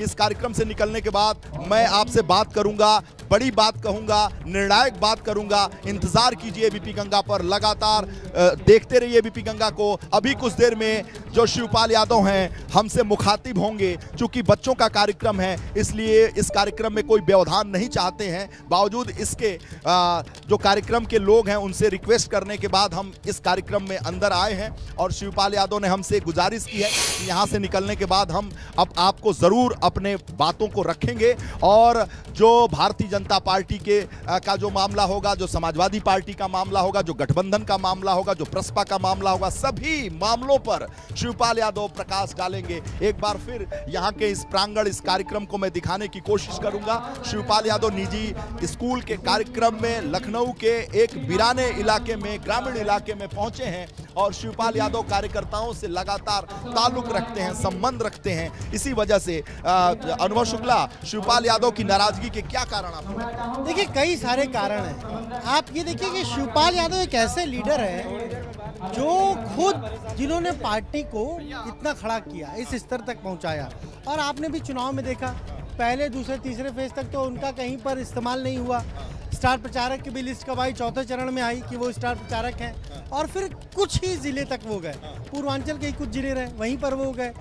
कि इस कार्यक्रम से निकलने के बाद मैं आपसे बात करूंगा, बड़ी बात कहूंगा, निर्णायक बात करूंगा। इंतजार कीजिए एबीपी गंगा पर, लगातार देखते रहिए एबीपी गंगा को। अभी कुछ देर में जो शिवपाल यादव हैं हमसे मुखातिब होंगे। चूंकि बच्चों का कार्यक्रम है इसलिए इस कार्यक्रम में कोई व्यवधान नहीं चाहते हैं। बावजूद इसके जो कार्यक्रम के लोग हैं उनसे रिक्वेस्ट करने के बाद हम इस कार्यक्रम में अंदर आए हैं और शिवपाल यादव ने हमसे गुजारिश की है कि यहाँ से निकलने के बाद हम अब आपको जरूर अपने बातों को रखेंगे और जो भारतीय जनता पार्टी के का जो मामला होगा, जो समाजवादी पार्टी का मामला होगा, जो गठबंधन का मामला होगा, जो प्रसपा का मामला होगा, सभी मामलों पर शिवपाल यादव प्रकाश डालेंगे। एक बार फिर यहाँ के इस प्रांगण, इस कार्यक्रम को मैं दिखाने की कोशिश करूंगा। शिवपाल यादव निजी स्कूल के कार्यक्रम में लखनऊ के एक वीराने इलाके में, ग्रामीण इलाके में पहुंचे हैं और शिवपाल यादव कार्यकर्ताओं से लगातार ताल्लुक रखते हैं, संबंध रखते हैं। इसी वजह से अनुभव शुक्ला, शिवपाल यादव की नाराजगी के क्या कारण आपको? देखिए, कई सारे कारण हैं। आप ये देखिए कि शिवपाल यादव एक ऐसे लीडर है जो खुद, जिन्होंने पार्टी को इतना खड़ा किया, इस स्तर तक पहुंचाया। और आपने भी चुनाव में देखा, पहले, दूसरे, तीसरे फेज तक तो उनका कहीं पर इस्तेमाल नहीं हुआ। स्टार प्रचारक की भी लिस्ट कब आई, चौथे चरण में आई कि वो स्टार प्रचारक हैं। और फिर कुछ ही जिले तक वो गए, पूर्वांचल के ही कुछ जिले रहे, वहीं पर वो गए।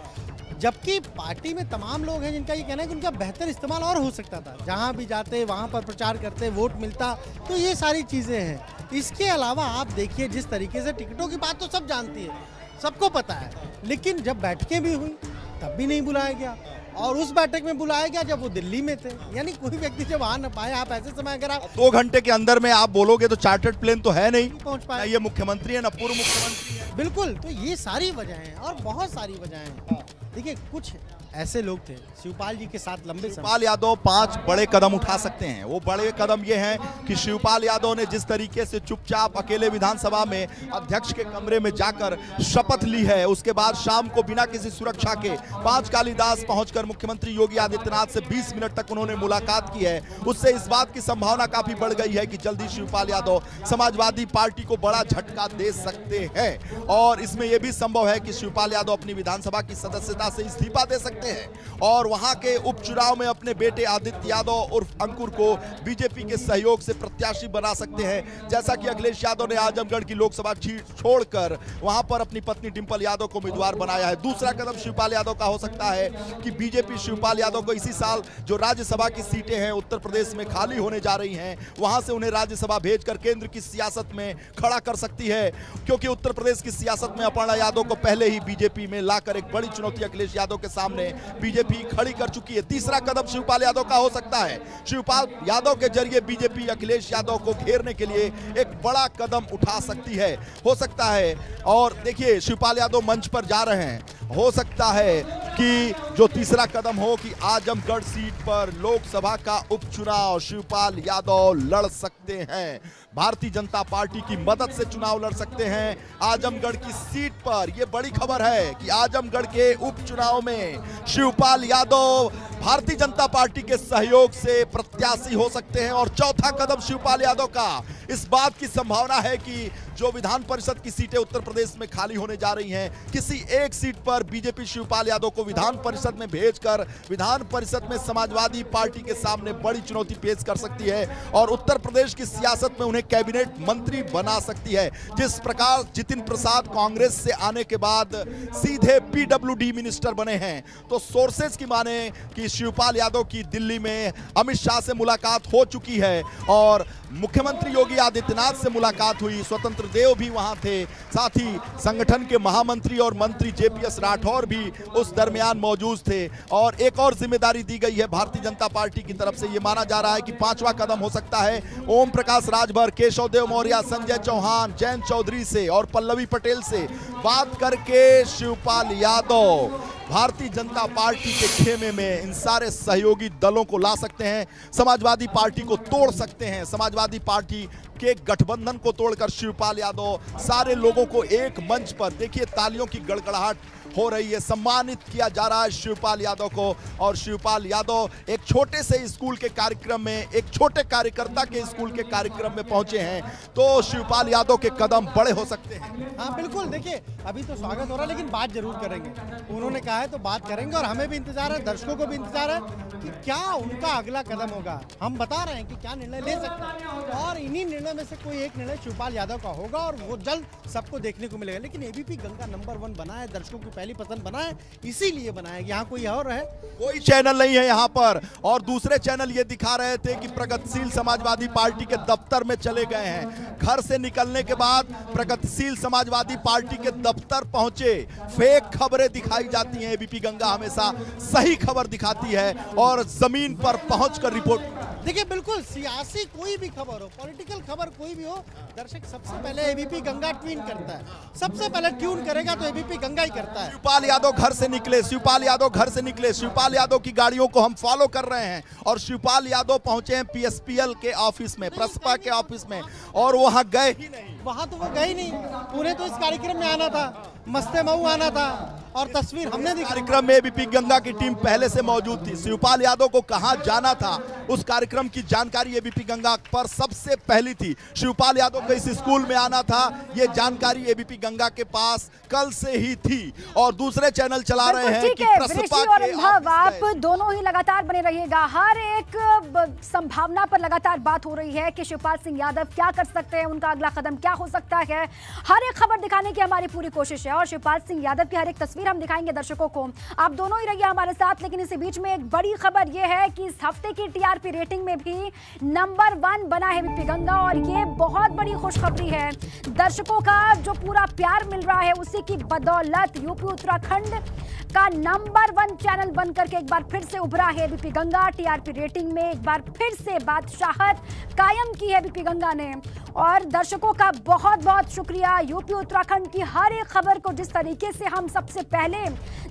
जबकि पार्टी में तमाम लोग हैं जिनका ये कहना है कि उनका बेहतर इस्तेमाल और हो सकता था। जहां भी जाते वहां पर प्रचार करते, वोट मिलता। तो ये सारी चीज़ें हैं। इसके अलावा आप देखिए, जिस तरीके से टिकटों की बात तो सब जानती है, सबको पता है, लेकिन जब बैठकें भी हुई तब भी नहीं बुलाया गया। और उस बैठक में बुलाया गया जब वो दिल्ली में थे। यानी कोई व्यक्ति जब आ न पाए, आप ऐसे समय अगर आप 2 घंटे के अंदर में आप बोलोगे तो चार्टर्ड प्लेन तो है नहीं पहुंच पाए। ये मुख्यमंत्री है ना पूर्व मुख्यमंत्री है। बिल्कुल, तो ये सारी वजह हैं और बहुत सारी वजह हैं। देखिए, कुछ ऐसे लोग थे शिवपाल जी के साथ लंबे समय। शिवपाल यादव 5 बड़े कदम उठा सकते हैं। वो बड़े कदम ये हैं कि शिवपाल यादव ने जिस तरीके से चुपचाप अकेले विधानसभा में अध्यक्ष के कमरे में जाकर शपथ ली है, उसके बाद शाम को बिना किसी सुरक्षा के 5 कालीदास पहुंचकर मुख्यमंत्री योगी आदित्यनाथ से 20 मिनट तक उन्होंने मुलाकात की है। उससे इस बात की संभावना काफी बढ़ गई है कि जल्दी शिवपाल यादव समाजवादी पार्टी को बड़ा झटका दे सकते हैं। और इसमें यह भी संभव है कि शिवपाल यादव अपनी विधानसभा की सदस्यता से इस्तीफा दे सकते हैं और वहां के उपचुनाव में अपने बेटे आदित्य यादव उर्फ अंकुर को बीजेपी के सहयोग से प्रत्याशी बना सकते हैं। जैसा कि अखिलेश यादव ने आजमगढ़ की लोकसभा सीट छोड़कर वहां पर अपनी पत्नी डिंपल यादव को उम्मीदवार बनाया है। दूसरा कदम शिवपाल यादव का हो सकता है कि बीजेपी शिवपाल यादव को इसी साल जो राज्यसभा की सीटें हैं उत्तर प्रदेश में खाली होने जा रही हैं, वहां से उन्हें राज्यसभा भेजकर केंद्र की सियासत में खड़ा कर सकती है। क्योंकि उत्तर प्रदेश की सियासत में अपर्णा यादव को पहले ही बीजेपी में लाकर एक बड़ी चुनौती अखिलेश यादव के सामने बीजेपी खड़ी कर चुकी है। तीसरा कदम शिवपाल यादव का हो सकता है। शिवपाल यादव के जरिए बीजेपी अखिलेश यादव को घेरने के लिए एक बड़ा कदम उठा सकती है, हो सकता है। और देखिए, शिवपाल यादव मंच पर जा रहे हैं। हो सकता है कि जो तीसरा कदम हो कि आजमगढ़ सीट पर लोकसभा का उपचुनाव शिवपाल यादव लड़ सकते हैं। भारतीय जनता पार्टी की मदद से चुनाव लड़ सकते हैं आजमगढ़ की सीट पर। यह बड़ी खबर है कि आजमगढ़ के उपचुनाव में शिवपाल यादव भारतीय जनता पार्टी के सहयोग से प्रत्याशी हो सकते हैं। और चौथा कदम शिवपाल यादव का इस बात की संभावना है कि जो विधान परिषद की सीटें उत्तर प्रदेश में खाली होने जा रही हैं, किसी एक सीट पर बीजेपी शिवपाल यादव को विधान परिषद में भेजकर विधान परिषद में समाजवादी पार्टी के सामने बड़ी चुनौती पेश कर सकती है और उत्तर प्रदेश की सियासत में उन्हें कैबिनेट मंत्री बना सकती है। जिस प्रकार जितिन प्रसाद कांग्रेस से आने के बाद सीधे पीडब्ल्यूडी मिनिस्टर बने हैं, तो सोर्सेज की माने कि शिवपाल यादव की दिल्ली में अमित शाह से मुलाकात हो चुकी है और मुख्यमंत्री योगी आदित्यनाथ से मुलाकात हुई। स्वतंत्र देव भी वहां थे, साथ ही संगठन के महामंत्री और मंत्री जेपीएस राठौर भी उस दरमियान मौजूद थे। और एक और जिम्मेदारी दी गई है भारतीय जनता पार्टी की तरफ से। यह माना जा रहा है कि 5वां कदम हो सकता है ओम प्रकाश राजभर, केशव देव मौर्य, संजय चौहान, जयंत चौधरी से और पल्लवी पटेल से बात करके शिवपाल यादव भारतीय जनता पार्टी के खेमे में इन सारे सहयोगी दलों को ला सकते हैं, समाजवादी पार्टी को तोड़ सकते हैं। समाजवादी पार्टी के गठबंधन को तोड़कर शिवपाल यादव सारे लोगों को एक मंच पर, देखिए तालियों की गड़गड़ाहट हो रही है, सम्मानित किया जा रहा है शिवपाल यादव को। और शिवपाल यादव एक छोटे से स्कूल के कार्यक्रम में, एक छोटे कार्यकर्ता के स्कूल के कार्यक्रम में पहुंचे हैं, तो शिवपाल यादव के कदम बड़े हो सकते हैं। हाँ बिल्कुल, देखिए अभी तो स्वागत हो रहा है लेकिन बात जरूर करेंगे। उन्होंने कहा है तो बात करेंगे, और हमें भी इंतजार है, दर्शकों को भी इंतजार है कि क्या उनका अगला कदम होगा। हम बता रहे हैं कि क्या निर्णय ले सकते हैं, और इन्हीं निर्णय में से कोई एक निर्णय शिवपाल यादव का होगा और वो जल्द सबको देखने को मिलेगा। लेकिन एबीपी गंगा नंबर 1 बना है, दर्शकों की पहली पसंद बना है, इसीलिए बना है। यहाँ कोई और है, कोई चैनल नहीं है यहाँ पर, और दूसरे चैनल ये दिखा रहे थे कि प्रगतिशील समाजवादी पार्टी के दफ्तर में चले गए हैं। घर से निकलने के बाद प्रगतिशील समाजवादी पार्टी के दफ्तर पहुंचे। फेक खबरें दिखाई जाती हैं, एबीपी गंगा हमेशा सही खबर दिखाती है और जमीन पर पहुंचकर रिपोर्ट। देखिए बिल्कुल सियासी कोई भी खबर हो, पॉलिटिकल खबर कोई भी हो, दर्शक सबसे पहले एबीपी गंगा ट्यून करता है। सबसे पहले ट्यून करेगा तो एबीपी गंगा ही करता है। शिवपाल यादव घर से निकले, शिवपाल यादव घर से निकले, शिवपाल यादव की गाड़ियों को हम फॉलो कर रहे हैं, और शिवपाल यादव पहुंचे हैं पीएसपीएल के ऑफिस में, प्रसपा के ऑफिस में, और वहां गए ही नहीं। वहां तो वो गए ही नहीं, उन्हें तो इस कार्यक्रम में आना था, मस्ते मऊ आना था, और तस्वीर हमने दिखाई। कार्यक्रम में एबीपी गंगा की टीम पहले से मौजूद थी। शिवपाल यादव को कहां जाना था, उस कार्यक्रम की जानकारी एबीपी गंगा पर सबसे पहली थी। शिवपाल यादव को इस स्कूल में आना था, ये जानकारी एबीपी गंगा के पास कल से ही थी। और दूसरे चैनल चला रहे हैं कि प्रसपा और के अनुभव, आप दोनों ही लगातार बने रहिएगा। हर एक संभावना पर लगातार बात हो रही है कि शिवपाल सिंह यादव क्या कर सकते हैं, उनका अगला कदम क्या हो सकता है। हर एक खबर दिखाने की हमारी पूरी कोशिश है, और शिवपाल सिंह यादव की हर एक तस्वीर हम दिखाएंगे दर्शकों को। आप दोनों ही रहिए हमारे साथ। लेकिन इसी बीच में एक बड़ी खबर यह है कि इस हफ्ते की टीआरपी रेटिंग में भी नंबर 1 बना है एबीपी गंगा, और ये बहुत बड़ी खुशखबरी है। दर्शकों का जो पूरा प्यार मिल रहा है, उसी की बदौलत यूपी उत्तराखंड का नंबर 1 चैनल बनकर के एक बार फिर से उभरा है एबीपी गंगा। टीआरपी रेटिंग में एक बार फिर से बादशाहत कायम की है एबीपी गंगा ने, और दर्शकों का बहुत बहुत शुक्रिया। यूपी उत्तराखंड की हर एक खबर को जिस तरीके से हम सबसे पहले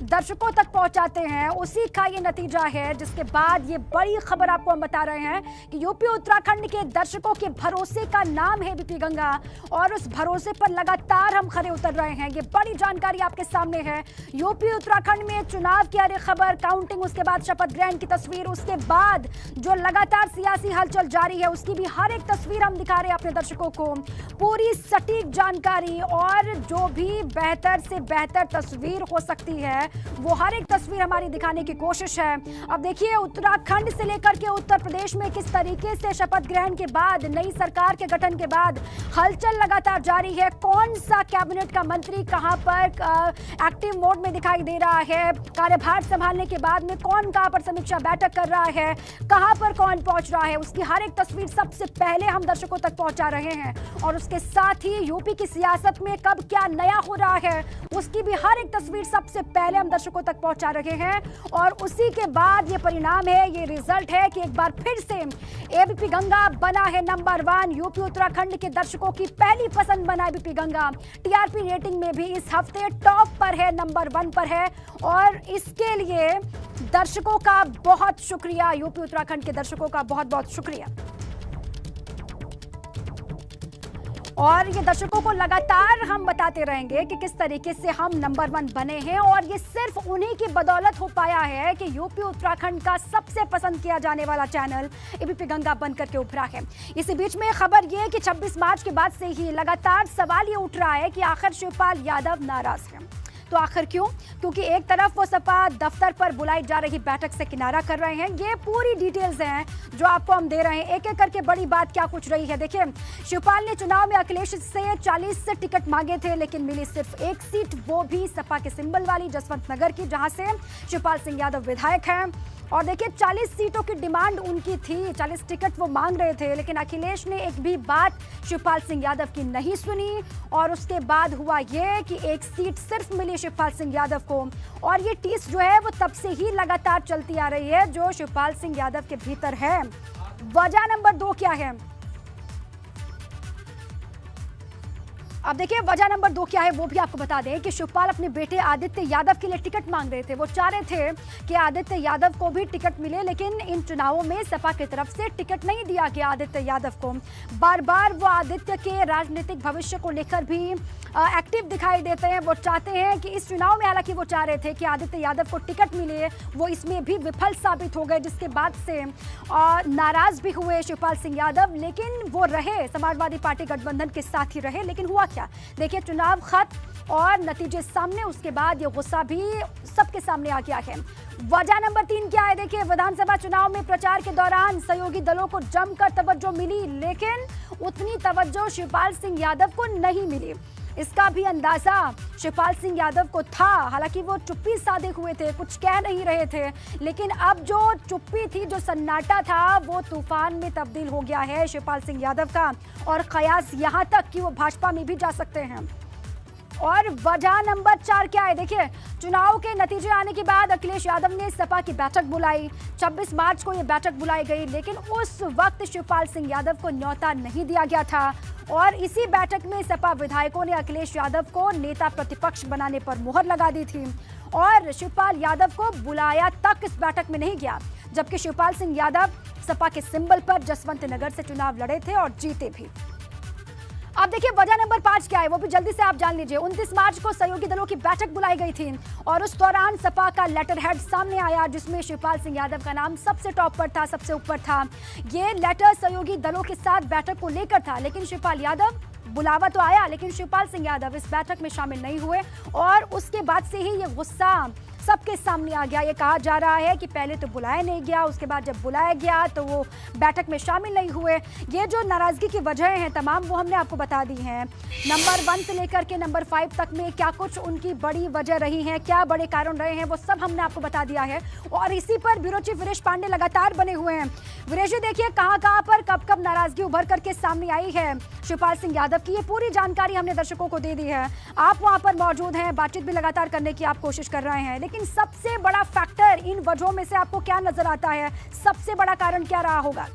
दर्शकों तक पहुंचाते हैं, उसी का ये नतीजा है, जिसके बाद ये बड़ी खबर आपको हम बता रहे हैं कि यूपी उत्तराखंड के दर्शकों के भरोसे का नाम है एबीपी गंगा, और उस भरोसे पर लगातार हम खरे उतर रहे हैं। ये बड़ी जानकारी आपके सामने है। यूपी उत्तराखंड में चुनाव की हर एक खबर, काउंटिंग, उसके बाद शपथ ग्रहण की तस्वीर, उसके बाद जो लगातार सियासी हलचल जारी है, उसकी भी हर एक तस्वीर हम दिखा रहे हैं अपने दर्शकों को। पूरी सटीक जानकारी, और जो भी बेहतर से बेहतर तस्वीर हो सकती है, वो हर एक तस्वीर हमारी दिखाने की कोशिश है। अब देखिए उत्तराखंड से लेकर के उत्तर प्रदेश में किस तरीके से शपथ ग्रहण के बाद, नई सरकार के गठन के बाद हलचल लगातार जारी है। कौन सा कैबिनेट का मंत्री कहां पर एक्टिव मोड में दिखाई दे रहा है, कार्यभार संभालने के बाद में कौन कहां पर समीक्षा बैठक कर रहा है, कहां पर कौन पहुंच रहा है, उसकी हर एक तस्वीर सबसे पहले हम दर्शकों तक पहुंचा रहे हैं। और उसके साथ ही यूपी की सियासत में कब क्या नया हो रहा है, उसकी भी हर एक तस्वीर सबसे पहले हम दर्शकों तक पहुंचा रहे हैं। और उसी के बाद ये परिणाम है, ये रिजल्ट है कि एक बार फिर से एबीपी गंगा बना है नंबर 1। यूपी उत्तराखंड के दर्शकों की पहली पसंद बना एबीपी गंगा। टीआरपी रेटिंग में भी इस हफ्ते टॉप पर है, नंबर 1 पर है, और इसके लिए दर्शकों का बहुत शुक्रिया, यूपी उत्तराखंड के दर्शकों का बहुत बहुत शुक्रिया। और ये दर्शकों को लगातार हम बताते रहेंगे कि किस तरीके से हम नंबर 1 बने हैं, और ये सिर्फ उन्हीं की बदौलत हो पाया है कि यूपी उत्तराखंड का सबसे पसंद किया जाने वाला चैनल एबीपी गंगा बनकर के उभरा है। इसी बीच में खबर ये कि 26 मार्च के बाद से ही लगातार सवाल ये उठ रहा है कि आखिर शिवपाल यादव नाराज हैं। तो आखिर क्यों? क्योंकि एक तरफ वो सपा दफ्तर पर बुलाई जा रही बैठक से किनारा कर रहे हैं। ये पूरी डिटेल्स हैं जो आपको हम दे रहे हैं, एक एक करके बड़ी बात क्या कुछ रही है। देखिए, शिवपाल ने चुनाव में अखिलेश से 40 से टिकट मांगे थे, लेकिन मिली सिर्फ एक सीट, वो भी सपा के सिंबल वाली जसवंत नगर की, जहां से शिवपाल सिंह यादव विधायक हैं। और देखिए 40 सीटों की डिमांड उनकी थी, 40 टिकट वो मांग रहे थे, लेकिन अखिलेश ने एक भी बात शिवपाल सिंह यादव की नहीं सुनी। और उसके बाद हुआ ये कि एक सीट सिर्फ मिली शिवपाल सिंह यादव को। और ये टीस जो है वो तब से ही लगातार चलती आ रही है, जो शिवपाल सिंह यादव के भीतर है। वजह नंबर 2 क्या है? अब देखिए वजह नंबर 2 क्या है वो भी आपको बता दें कि शिवपाल अपने बेटे आदित्य यादव के लिए टिकट मांग रहे थे। वो चाह रहे थे कि आदित्य यादव को भी टिकट मिले, लेकिन इन चुनावों में सपा की तरफ से टिकट नहीं दिया गया आदित्य यादव को। बार बार वो आदित्य के राजनीतिक भविष्य को लेकर भी एक्टिव दिखाई देते हैं। वो चाहते हैं कि इस चुनाव में, हालांकि वो चाह रहे थे कि आदित्य यादव को टिकट मिले, वो इसमें भी विफल साबित हो गए, जिसके बाद से नाराज भी हुए शिवपाल सिंह यादव। लेकिन वो रहे, समाजवादी पार्टी गठबंधन के साथ ही रहे। लेकिन हुआ क्या। देखिए चुनाव खत्म और नतीजे सामने, उसके बाद ये गुस्सा भी सबके सामने आ गया है। वजह नंबर 3 क्या है, देखिए विधानसभा चुनाव में प्रचार के दौरान सहयोगी दलों को जमकर तवज्जो मिली, लेकिन उतनी तवज्जो शिवपाल सिंह यादव को नहीं मिली। इसका भी अंदाजा शिवपाल सिंह यादव को था, हालांकि वो चुप्पी साधे हुए थे, कुछ कह नहीं रहे थे, लेकिन अब जो चुप्पी थी, जो सन्नाटा था, वो तूफान में तब्दील हो गया है शिवपाल सिंह यादव का, और कयास यहां तक कि वो भाजपा में भी जा सकते हैं। और वजह नंबर 4 क्या है, देखिए चुनाव के नतीजे आने के बाद अखिलेश यादव ने सपा की बैठक बुलाई। 26 मार्च को यह बैठक बुलाई गई, लेकिन उस वक्त शिवपाल सिंह यादव को न्योता नहीं दिया गया था, और इसी बैठक में सपा विधायकों ने अखिलेश यादव को नेता प्रतिपक्ष बनाने पर मुहर लगा दी थी, और शिवपाल यादव को बुलाया तक इस बैठक में नहीं गया, जबकि शिवपाल सिंह यादव सपा के सिंबल पर जसवंत नगर से चुनाव लड़े थे और जीते भी। अब देखिए वजह नंबर 5 क्या है, वो भी जल्दी से आप जान लीजिए। 29 मार्च को सहयोगी दलों की बैठक बुलाई गई थी, और उस दौरान सपा का लेटर हेड सामने आया, जिसमें शिवपाल सिंह यादव का नाम सबसे टॉप पर था, सबसे ऊपर था। ये लेटर सहयोगी दलों के साथ बैठक को लेकर था, लेकिन शिवपाल यादव, बुलावा तो आया, लेकिन शिवपाल सिंह यादव इस बैठक में शामिल नहीं हुए, और उसके बाद से ही ये गुस्सा सबके सामने आ गया। ये कहा जा रहा है कि पहले तो बुलाया नहीं गया, उसके बाद जब बुलाया गया तो वो बैठक में शामिल नहीं हुए। ये जो नाराजगी की वजह हैं तमाम, वो हमने आपको बता दी हैं। नंबर 1 से लेकर के नंबर 5 तक में क्या कुछ उनकी बड़ी वजह रही हैं, क्या बड़े कारण रहे हैं, वो सब हमने आपको बता दिया है, और इसी पर ब्यूरो चीफ वीरेश पांडे लगातार बने हुए हैं। वीरेश जी, देखिए कहां पर कब कब नाराजगी उभर करके सामने आई है शिवपाल सिंह यादव की, ये पूरी जानकारी हमने दर्शकों को दे दी है। आप वहां पर मौजूद हैं, बातचीत भी लगातार करने की आप कोशिश कर रहे हैं, लेकिन सबसे बड़ा फैक्टर इन वजहों में से आपको क्या नजर आता है, सबसे बड़ा कारण क्या रहा होगा?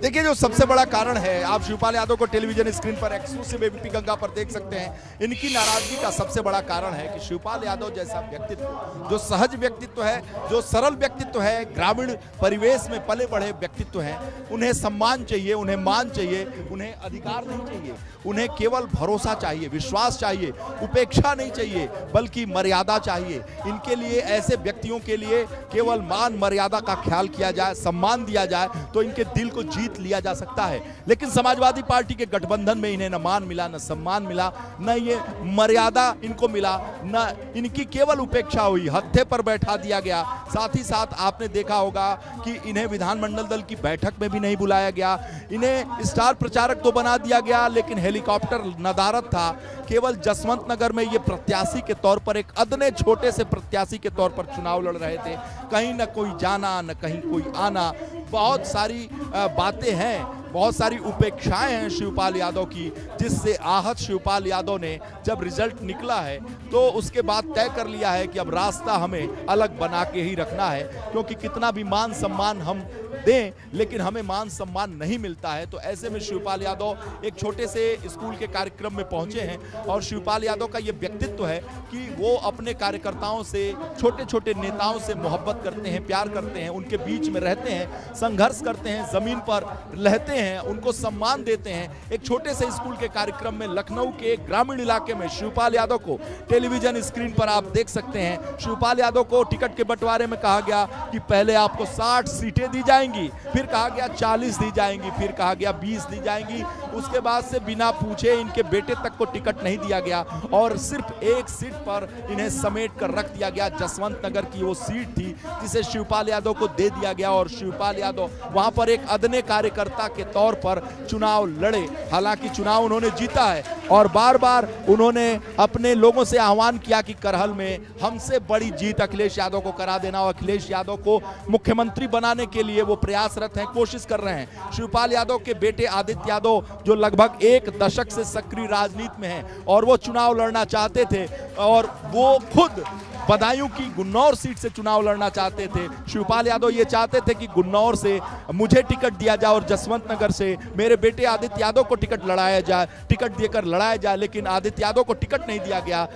देखिए जो सबसे बड़ा कारण है, आप शिवपाल यादव को टेलीविजन स्क्रीन पर एक्सक्लूसिव एबीपी गंगा पर देख सकते हैं। इनकी नाराजगी का सबसे बड़ा कारण है कि शिवपाल यादव जैसा व्यक्तित्व, जो सहज व्यक्तित्व है, जो सरल व्यक्तित्व है, ग्रामीण परिवेश में पले बढ़े व्यक्तित्व है, उन्हें सम्मान चाहिए, उन्हें मान चाहिए, उन्हें अधिकार नहीं चाहिए, उन्हें केवल भरोसा चाहिए, विश्वास चाहिए, उपेक्षा नहीं चाहिए, बल्कि मर्यादा चाहिए। इनके लिए, ऐसे व्यक्तियों के लिए केवल मान मर्यादा का ख्याल किया जाए, सम्मान दिया जाए, तो इनके दिल को जीत लिया जा सकता है। लेकिन समाजवादी पार्टी के गठबंधन में इन्हें न मान मिला, न सम्मान मिला, न ये मर्यादा इनको मिला, न इनकी केवल उपेक्षा हुई, हत्थे पर बैठा दिया गया। साथ ही साथ आपने देखा होगा कि इन्हें विधानमंडल दल की बैठक में भी नहीं बुलाया गया। इन्हें स्टार प्रचारक तो बना दिया गया, लेकिन हेलीकॉप्टर नदारद था। केवल जसवंत नगर में ये प्रत्याशी के तौर पर, एक अदने छोटे से प्रत्याशी के तौर पर चुनाव लड़ रहे थे। कहीं न कोई जाना, न कहीं कोई आना, बहुत सारी बातें हैं, बहुत सारी उपेक्षाएं हैं शिवपाल यादव की, जिससे आहत शिवपाल यादव ने जब रिजल्ट निकला है तो उसके बाद तय कर लिया है कि अब रास्ता हमें अलग बना के ही रखना है, क्योंकि कितना भी मान सम्मान हम दें, लेकिन हमें मान सम्मान नहीं मिलता है। तो ऐसे में शिवपाल यादव एक छोटे से स्कूल के कार्यक्रम में पहुंचे हैं, और शिवपाल यादव का ये व्यक्तित्व है कि वो अपने कार्यकर्ताओं से, छोटे छोटे नेताओं से मोहब्बत करते हैं, प्यार करते हैं, उनके बीच में रहते हैं, संघर्ष करते हैं, जमीन पर रहते हैं, उनको सम्मान देते हैं। एक छोटे से स्कूल के कार्यक्रम में लखनऊ के एक ग्रामीण इलाके में शिवपाल यादव को टेलीविजन स्क्रीन पर आप देख सकते हैं। शिवपाल यादव को टिकट के बंटवारे में कहा गया कि पहले आपको 60 सीटें दी जाएंगी, फिर कहा गया 40 दी जाएंगी, फिर कहा गया 20 दी जाएंगी। उसके बाद से बिना पूछे इनके बेटे तक को टिकट नहीं दिया गया, और सिर्फ एक सीट पर इन्हें समेट कर रख दिया गया। जसवंत नगर की वो सीट थी जिसे शिवपाल यादव को दे दिया गया, और शिवपाल यादव वहां पर एक अदने कार्यकर्ता के तौर पर चुनाव लड़े। हालांकि चुनाव उन्होंने जीता है, और बार बार उन्होंने अपने लोगों से आह्वान किया कि करहल में हमसे बड़ी जीत अखिलेश यादव को करा देना, और अखिलेश यादव को मुख्यमंत्री बनाने के लिए वो प्रयासरत हैं, कोशिश कर रहे हैं। शिवपाल यादव के बेटे आदित्य यादव, जो लगभग एक दशक से सक्रिय राजनीति में हैं, और वो चुनाव लड़ना चाहते थे, और वो खुद बदायूं की गुन्नौर सीट से चुनाव लड़ना चाहते थे। शिवपाल यादव ये चाहते थे कि गुन्नौर से मुझे टिकट दिया जाए और जसवंत नगर से मेरे बेटे आदित्य यादव को टिकट लड़ाया जाए, टिकट देकर लड़ाया जाए, लेकिन आदित्य यादव को टिकट नहीं दिया गया।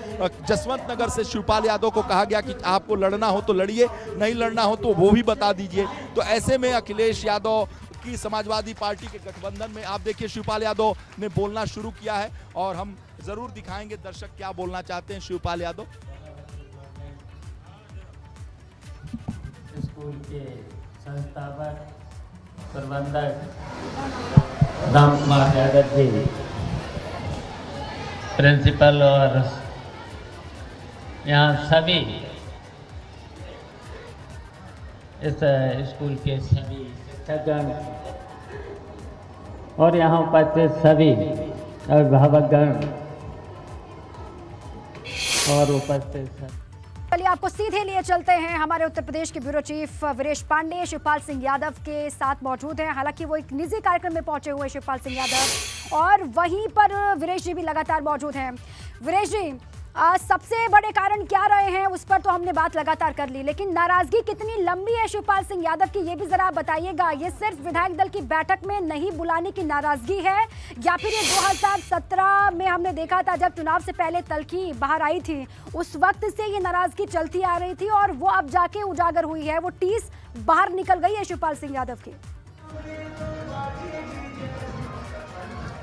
जसवंत नगर से शिवपाल यादव को कहा गया कि आपको लड़ना हो तो लड़िए, नहीं लड़ना हो तो वो भी बता दीजिए। तो ऐसे में अखिलेश यादव की समाजवादी पार्टी के गठबंधन में आप देखिए शिवपाल यादव ने बोलना शुरू किया है, और हम जरूर दिखाएंगे दर्शक क्या बोलना चाहते हैं शिवपाल यादव। स्कूल के संस्थापक प्रबंधक राम कुमार यादव जी, प्रिंसिपल और यहाँ सभी इस स्कूल के सभी शिक्षकगण और यहाँ उपस्थित सभी अभिभावकगण और उपस्थित सभी। चलिए आपको सीधे लिए चलते हैं। हमारे उत्तर प्रदेश के ब्यूरो चीफ वीरेश पांडे शिवपाल सिंह यादव के साथ मौजूद हैं। हालांकि वो एक निजी कार्यक्रम में पहुंचे हुए शिवपाल सिंह यादव, और वहीं पर वीरेश जी भी लगातार मौजूद हैं। वीरेश जी, सबसे बड़े कारण क्या रहे हैं उस पर तो हमने बात लगातार कर ली, लेकिन नाराजगी कितनी लंबी है शिवपाल सिंह यादव की, ये भी जरा आप बताइएगा। ये सिर्फ विधायक दल की बैठक में नहीं बुलाने की नाराजगी है, या फिर ये 2017 में हमने देखा था जब चुनाव से पहले तल्खी बाहर आई थी, उस वक्त से ये नाराजगी चलती आ रही थी और वो अब जाके उजागर हुई है, वो टीस बाहर निकल गई है शिवपाल सिंह यादव की?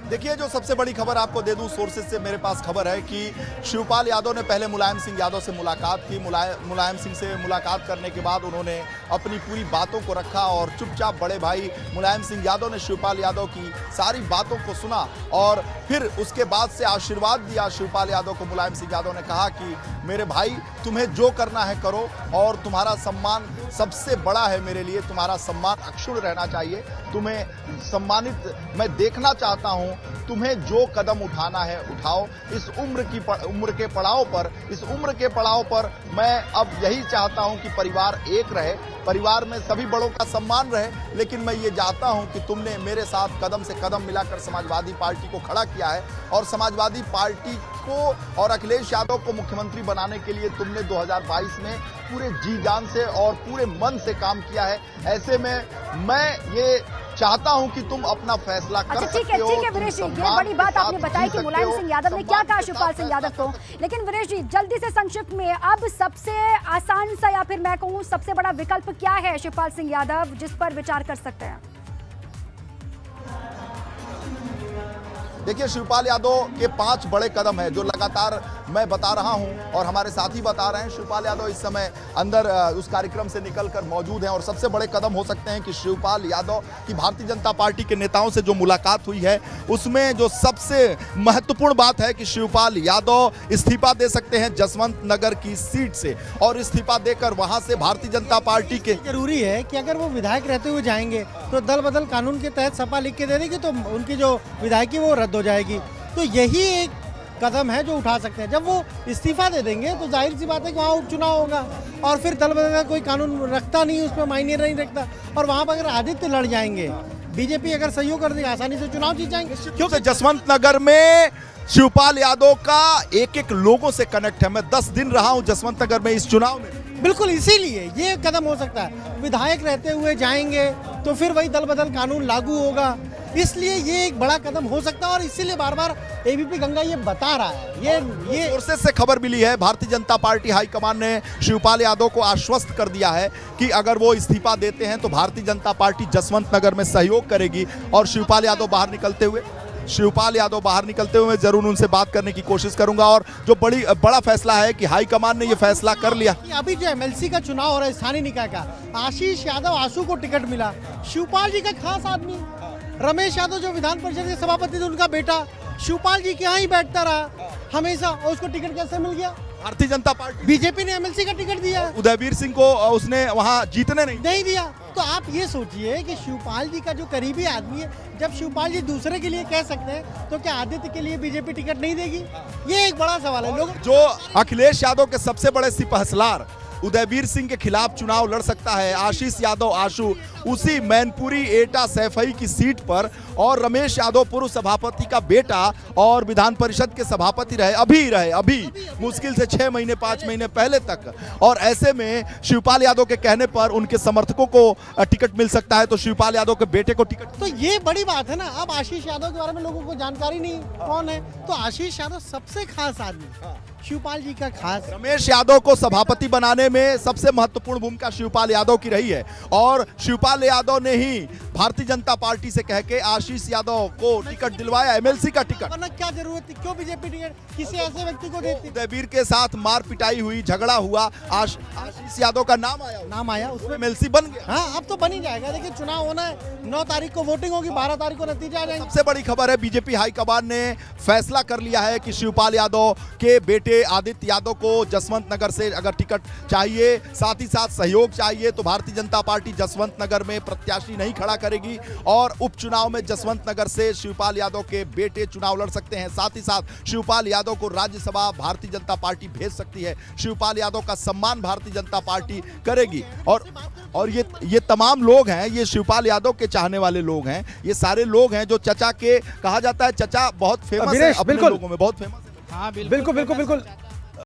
देखिए, जो सबसे बड़ी खबर आपको दे दूं, सोर्सेज से मेरे पास खबर है कि शिवपाल यादव ने पहले मुलायम सिंह यादव से मुलाकात की। मुलायम सिंह से मुलाकात करने के बाद उन्होंने अपनी पूरी बातों को रखा और चुपचाप बड़े भाई मुलायम सिंह यादव ने शिवपाल यादव की सारी बातों को सुना और फिर उसके बाद से आशीर्वाद दिया शिवपाल यादव को। मुलायम सिंह यादव ने कहा कि मेरे भाई, तुम्हें जो करना है करो और तुम्हारा सम्मान सबसे बड़ा है मेरे लिए, तुम्हारा सम्मान अक्षुण्ण रहना चाहिए, तुम्हें सम्मानित मैं देखना चाहता हूं, तुम्हें जो कदम उठाना है उठाओ। इस उम्र के पड़ाव पर मैं अब यही चाहता हूं कि परिवार एक रहे, परिवार में सभी बड़ों का सम्मान रहे, लेकिन मैं ये चाहता हूं कि तुमने मेरे साथ कदम से कदम मिलाकर समाजवादी पार्टी को खड़ा किया है और समाजवादी पार्टी को और अखिलेश यादव को मुख्यमंत्री बनाने के लिए तुमने 2022 में पूरे जी जान से और पूरे मन से काम किया है। ऐसे में मैं ये चाहता हूं कि तुम अपना फैसला कर सकते हो। ठीक है वीरेश जी, ये बड़ी बात आपने बताई कि मुलायम सिंह यादव ने क्या कहा शिवपाल सिंह यादव को, लेकिन वीरेश जी जल्दी से संक्षिप्त में अब सबसे आसान सा या फिर मैं कहूँ सबसे बड़ा विकल्प क्या है शिवपाल सिंह यादव जिस पर विचार कर सकते हैं? देखिए, शिवपाल यादव के 5 बड़े कदम हैं जो लगातार मैं बता रहा हूं और हमारे साथी बता रहे हैं। शिवपाल यादव इस समय अंदर उस कार्यक्रम से निकलकर मौजूद हैं और सबसे बड़े कदम हो सकते हैं कि शिवपाल यादव की भारतीय जनता पार्टी के नेताओं से जो मुलाकात हुई है उसमें जो सबसे महत्वपूर्ण बात है कि शिवपाल यादव इस्तीफा दे सकते हैं जसवंत नगर की सीट से और इस्तीफा देकर वहां से भारतीय जनता पार्टी के जरूरी है कि अगर वो विधायक रहते हुए जाएंगे तो दल बदल कानून के तहत सपा लिख के दे देगी तो उनकी जो विधायकी वो रद्द हो जाएगी। तो यही एक कदम है जो उठा सकते हैं। जब वो इस्तीफा दे देंगे तो जाहिर सी बात है कि वहाँ उपचुनाव होगा और फिर दल बदल का कोई कानून रखता नहीं, उसमें मायने नहीं रखता। और वहाँ पर अगर आदित्य लड़ जाएंगे, बीजेपी अगर सहयोग कर देगी, आसानी से चुनाव जीत जाएंगे। क्योंकि जसवंत नगर में शिवपाल यादव का एक लोगों से कनेक्ट है। मैं 10 दिन रहा हूं जसवंत नगर में इस चुनाव में, बिल्कुल इसीलिए ये कदम हो सकता है। विधायक रहते हुए जाएंगे तो फिर वही दल बदल कानून लागू होगा, इसलिए ये एक बड़ा कदम हो सकता है और इसीलिए बार बार एबीपी गंगा ये बता रहा है। ये सोर्सेज से खबर मिली है, भारतीय जनता पार्टी हाईकमान ने शिवपाल यादव को आश्वस्त कर दिया है कि अगर वो इस्तीफा देते हैं तो भारतीय जनता पार्टी जसवंत नगर में सहयोग करेगी और शिवपाल यादव बाहर निकलते हुए मैं जरूर उनसे बात करने की कोशिश करूंगा। और जो बड़ा फैसला है कि हाईकमान ने ये फैसला कर लिया। अभी जो एमएलसी का चुनाव हो रहा है स्थानीय निकाय का, आशीष यादव आशु को टिकट मिला, शिवपाल जी का खास आदमी रमेश यादव जो विधान परिषद के सभापति थे, उनका बेटा शिवपाल जी के यहाँ ही बैठता रहा हमेशा, और उसको टिकट कैसे मिल गया? भारतीय जनता पार्टी, बीजेपी ने एमएलसी का टिकट दिया, उदयवीर सिंह को उसने वहां जीतने नहीं दिया। तो आप ये सोचिए कि शिवपाल जी का जो करीबी आदमी है, जब शिवपाल जी दूसरे के लिए कह सकते हैं तो क्या आदित्य के लिए बीजेपी टिकट नहीं देगी? ये एक बड़ा सवाल है। लोग जो अखिलेश यादव के सबसे बड़े सिपहसलार उदयवीर सिंह के खिलाफ चुनाव लड़ सकता है आशीष यादव आशु उसी मैनपुरी एटा सैफई की सीट पर, और रमेश यादव पूर्व सभापति का बेटा और विधान परिषद के सभापति रहे अभी मुश्किल से 6 महीने 5 महीने पहले तक। और ऐसे में शिवपाल यादव के कहने पर उनके समर्थकों को टिकट मिल सकता है, तो शिवपाल यादव के बेटे को टिकट। तो ये बड़ी बात है ना। अब आशीष यादव के बारे में लोगों को जानकारी नहीं कौन है, तो आशीष यादव सबसे खास आदमी, शिवपाल जी का खास। रमेश यादव को सभापति बनाने जिताने में सबसे महत्वपूर्ण भूमिका शिवपाल यादव की रही है और शिवपाल यादव ने ही भारतीय जनता पार्टी से कह के आशीष यादव को टिकट दिलवाया, एमएलसी का टिकट। वरना क्या जरूरत थी, क्यों बीजेपी टिकट किसी ऐसे व्यक्ति को देती? उदयवीर के साथ मार पिटाई हुई, झगड़ा हुआ, आशीष यादव का नाम आया, उसमें एमएलसी बन गया। हाँ, अब तो बन ही जाएगा। देखिए चुनाव होना है, 9 तारीख को वोटिंग होगी, 12 तारीख को नतीजा आ जाएगा। सबसे बड़ी खबर है, बीजेपी हाईकमान ने फैसला कर लिया है कि शिवपाल यादव के बेटे आदित्य यादव को जसवंत नगर से अगर टिकट चाहिए, साथ ही साथ सहयोग चाहिए, तो भारतीय जनता पार्टी जसवंत नगर में प्रत्याशी नहीं खड़ा करेगी और उपचुनाव में जसवंत नगर से शिवपाल यादव के बेटे चुनाव लड़ सकते हैं। साथ ही साथ शिवपाल यादव को राज्यसभा भारतीय जनता पार्टी भेज सकती है। शिवपाल यादव का सम्मान भारतीय जनता पार्टी करेगी और ये तमाम लोग हैं, ये शिवपाल यादव के चाहने वाले लोग हैं, ये सारे लोग हैं जो चचा के, कहा जाता है चचा बहुत फेमस है अपने लोगों में, बहुत फेमस है। हाँ बिल्कुल बिल्कुल बिल्कुल।